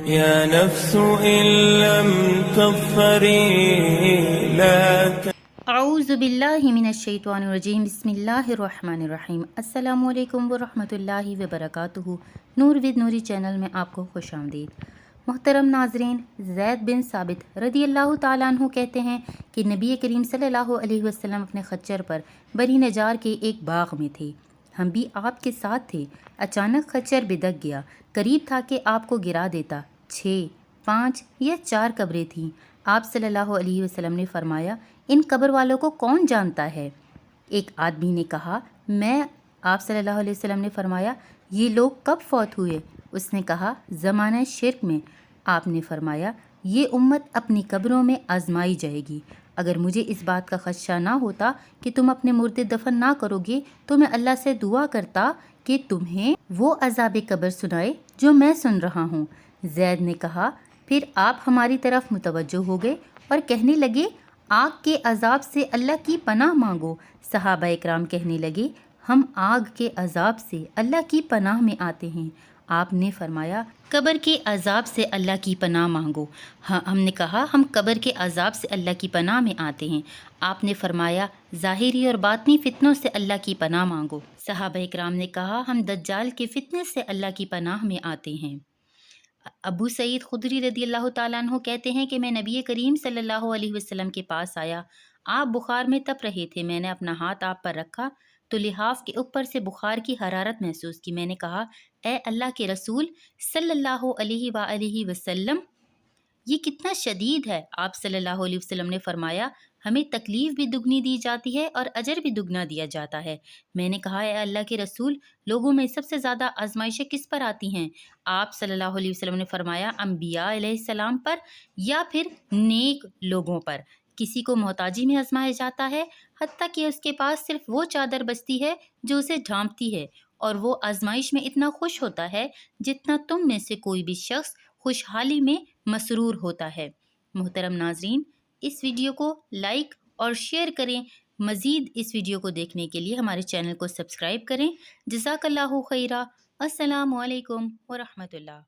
يا نفس إن لم تظفري لا اعوذ باللہ من الشیطان الرجیم، بسم اللہ الرحمن الرحیم۔ السلام علیکم ورحمۃ اللہ وبرکاتہ۔ نور ود نوری چینل میں آپ کو خوش آمدید۔ محترم ناظرین، زید بن ثابت رضی اللہ تعالیٰ عنہ کہتے ہیں کہ نبی کریم صلی اللہ علیہ وسلم اپنے خچر پر بنی نجار کے ایک باغ میں تھے، ہم بھی آپ کے ساتھ تھے۔ اچانک خچر بدک گیا، قریب تھا کہ آپ کو گرا دیتا۔ 6، 5 یا 4 قبریں تھیں۔ آپ صلی اللہ علیہ وسلم نے فرمایا، ان قبر والوں کو کون جانتا ہے؟ ایک آدمی نے کہا، میں۔ آپ صلی اللہ علیہ وسلم نے فرمایا، یہ لوگ کب فوت ہوئے؟ اس نے کہا، زمانہ شرک میں۔ آپ نے فرمایا، یہ امت اپنی قبروں میں آزمائی جائے گی۔ اگر مجھے اس بات کا خدشہ نہ ہوتا کہ تم اپنے مردے دفن نہ کرو گے تو میں اللہ سے دعا کرتا کہ تمہیں وہ عذاب قبر سنائے جو میں سن رہا ہوں۔ زید نے کہا، پھر آپ ہماری طرف متوجہ ہو گئے اور کہنے لگے، آگ کے عذاب سے اللہ کی پناہ مانگو۔ صحابہ اکرام کہنے لگے، ہم آگ کے عذاب سے اللہ کی پناہ میں آتے ہیں۔ آپ نے فرمایا، قبر کے عذاب سے اللہ کی پناہ مانگو۔ ہم نے کہا، ہم قبر کے عذاب سے اللہ کی پناہ میں آتے ہیں۔ آپ نے فرمایا، ظاہری اور باطنی فتنوں سے اللہ کی پناہ مانگو۔ صحابہ اکرام نے کہا، ہم دجال کے فتنے سے اللہ کی پناہ میں آتے ہیں۔ ابو سعید خدری رضی اللہ تعالیٰ عنہ کہتے ہیں کہ میں نبی کریم صلی اللہ علیہ وسلم کے پاس آیا، آپ بخار میں تپ رہے تھے۔ میں نے اپنا ہاتھ آپ پر رکھا تو لحاف کے اوپر سے بخار کی حرارت محسوس کی۔ میں نے کہا، اے اللہ کے رسول صلی اللہ علیہ وآلہ وسلم، یہ کتنا شدید ہے؟ آپ صلی اللہ علیہ وسلم نے فرمایا، ہمیں تکلیف بھی دگنی دی جاتی ہے اور اجر بھی دگنا دیا جاتا ہے۔ میں نے کہا، اے اللہ کے رسول، لوگوں میں سب سے زیادہ آزمائشیں کس پر آتی ہیں؟ آپ صلی اللہ علیہ وسلم نے فرمایا، انبیاء علیہ السلام پر یا پھر نیک لوگوں پر۔ کسی کو محتاجی میں آزمایا جاتا ہے، حتیٰ کہ اس کے پاس صرف وہ چادر بچتی ہے جو اسے ڈھانپتی ہے، اور وہ آزمائش میں اتنا خوش ہوتا ہے جتنا تم میں سے کوئی بھی شخص خوشحالی میں مسرور ہوتا ہے۔ محترم ناظرین، اس ویڈیو کو لائک اور شیئر کریں۔ مزید اس ویڈیو کو دیکھنے کے لیے ہمارے چینل کو سبسکرائب کریں۔ جزاک اللہ خیرہ۔ السلام علیکم ورحمۃ اللہ۔